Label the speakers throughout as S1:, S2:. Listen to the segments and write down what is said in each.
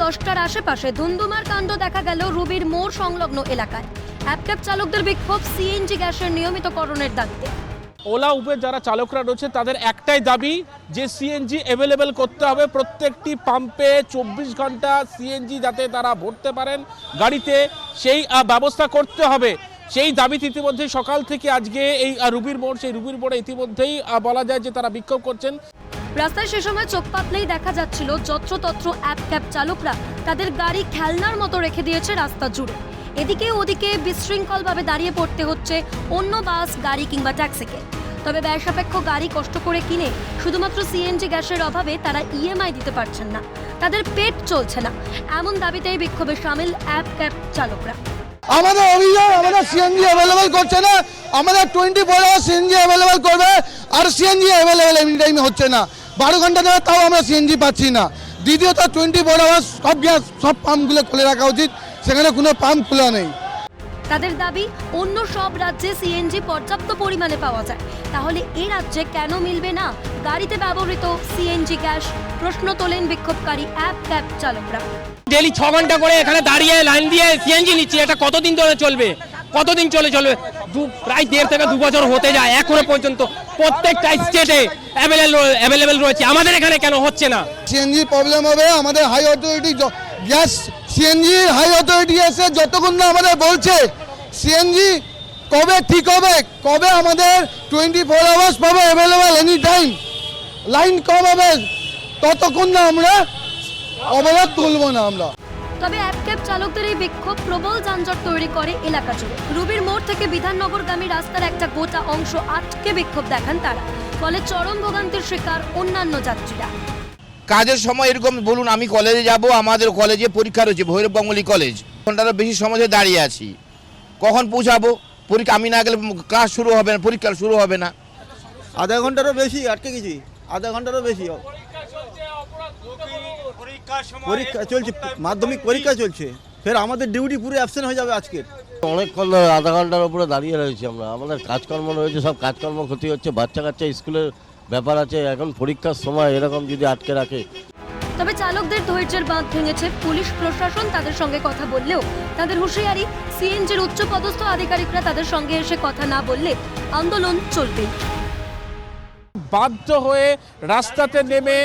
S1: 10টার আশেপাশে ধুন্ধুমার কাণ্ড দেখা গেল রুবির মোড় সংলগ্ন এলাকায়। অ্যাপক্যাব চালকদের বিক্ষোভ সিএনজি গ্যাসের নিয়মিতকরণের দাবিতে।
S2: ওলা উবের যারা চালকরা রয়েছে তাদের একটাই দাবি যে সিএনজি অ্যাভেলেবেল করতে হবে, প্রত্যেকটি পাম্পে 24 ঘন্টা সিএনজি যাতে তারা ভরতে পারেন গাড়িতে, সেই ব্যবস্থা করতে হবে। সেই দাবিতে ইতিমধ্যে সকাল থেকে আজকে এই রুবির মোড়, সেই রুবির মোড়ে ইতিমধ্যেই বলা যায় যে তারা বিক্ষোভ করছেন।
S1: রাস্তায় সে সময় চোখ পাতলেই দেখা যাচ্ছিল যত্রতত্র অ্যাপক্যাব চালকরা তাদের গাড়ি খেলনার মতো রেখে দিয়েছে রাস্তা জুড়ে। এদিকে ওদিকে বিশৃঙ্খলভাবে দাঁড়িয়ে পড়তে হচ্ছে অন্য বাস, গাড়ি কিংবা ট্যাক্সিকে। তবে ব্যয়সাপেক্ষ গাড়ি কষ্ট করে কিনে শুধুমাত্র সিএনজি গ্যাসের অভাবে তারা ইএমআই দিতে পারছেন না, তাদের পেট চলছে না, এমন দাবিতেই বিক্ষোভে সামিল অ্যাপক্যাব চালকরা।
S3: আমাদের অভিযোগ, আমাদের সিএনজি অ্যাভেলেবেল করছে না, আমাদের 24 আওয়ার সিএনজি অ্যাভেলেবেল করবে, আর সিএনজি অ্যাভেলেবেল এনি টাইম হচ্ছে না। 12 ঘন্টা ধরে তাও আমরা সিএনজি পাচ্ছি না। দ্বিতীয়ত 24 আওয়ার সব গ্যাস, সব পাম্পগুলো খুলে রাখা উচিত, সেখানে কোনো পাম্প খোলা নেই।
S1: তাদের দাবি অন্য সব রাজ্যে সিএনজি পর্যাপ্ত পরিমাণে পাওয়া যায়, তাহলে এই রাজ্যে কেন মিলবে না গাড়িতে ব্যবহৃত সিএনজি গ্যাস? প্রশ্ন তোলেন বিক্ষোভকারী অ্যাপক্যাব চালকরা।
S4: ডেলি 6 ঘন্টা করে এখানে দাঁড়িয়ে লাইন দিয়ে সিএনজি নিচ্ছি, এটা কতদিন ধরে চলবে? কতদিন চলবে? প্রায় 1.5 থেকে 2 বছর হতে যায়, এখনো পর্যন্ত প্রত্যেকটা স্টেটে অ্যাভেলেবেল রয়েছে, আমাদের এখানে কেন হচ্ছে না?
S3: সিএনজি প্রবলেম হবে, আমাদের high authority gas CNG high authority এসে যতক্ষণ না আমাদের বলছে সিএনজি কবে ঠিক হবে, কবে আমাদের 24 আওয়ার্স পাবে অ্যাভেলেবেল এনি টাইম, লাইন কম হবে, ততক্ষণ না আমরা অবরোধ তুলবো না আমরা।
S1: তবে অ্যাপক্যাব চালকদের এই বিক্ষোভ প্রবল যানজট তৈরি করে এলাকা জুড়ে। রুবির মোড় থেকে বিধাননগরগামী রাস্তার একটা গোটা অংশ আটকে বিক্ষোভ দেখান তারা, ফলে চরম ভোগান্তির শিকার অন্যান্য যাত্রীরা।
S5: কাজের সময় এরকম বলুন, আমি কলেজে যাব, আমাদের কলেজে পরীক্ষা রয়েছে, ভৈরব বেঙ্গলি কলেজ, ঘন্টারও বেশি সময় ধরে দাঁড়িয়ে আছি, কখন পৌঁছাবো? পরীক্ষা আমি না গেলে ক্লাস শুরু হবে না, পরীক্ষা শুরু হবে না।
S6: আধা ঘন্টারও বেশি আটকে গেছি, আধা ঘন্টারও বেশি পরীক্ষা চলছে, মাধ্যমিক পরীক্ষা চলছে, ফের আমাদের ডিউটি পুরো অ্যাবসেন্ট হয়ে যাবে আজকের।
S7: অনেকক্ষণ ধরে আধা ঘন্টার উপরে দাঁড়িয়ে রয়েছি আমরা, আমাদের কাজকর্ম রয়েছে, সব কাজকর্ম ক্ষতি হচ্ছে, বাচ্চা কাচ্চা স্কুলের ব্যাপার আছে, এখন পরীক্ষার সময় এরকম যদি আটকে রাখে।
S1: তবে চালকদের ধৈর্যের বাঁধ ভেঙেছে পুলিশ প্রশাসন, তাদের সঙ্গে কথা বললেও তাদের হুঁশিয়ারি, সিএনজির উচ্চপদস্থ আধিকারিকরা তাদের সঙ্গে এসে কথা না বললে আন্দোলন চলবে।
S2: বাধ্য হয়ে রাস্তাতে নেমে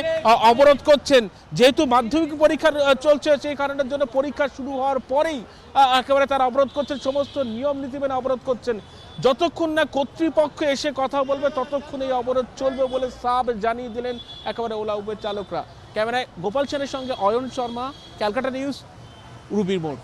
S2: অবরোধ করছেন, যেহেতু মাধ্যমিক পরীক্ষা চলছে, সেই কারণের জন্য পরীক্ষা শুরু হওয়ার পরেই একেবারে তারা অবরোধ করছেন, সমস্ত নিয়ম নীতি মেনে অবরোধ করছেন। যতক্ষণ না কর্তৃপক্ষ এসে কথা বলবে ততক্ষণ এই অবরোধ চলবে বলে সাব জানিয়ে দিলেন একেবারে ওলা উবের চালকরা। ক্যামেরায় গোপাল সেনের সঙ্গে অয়ন শর্মা, ক্যালকাটা নিউজ, রুবির মোড়।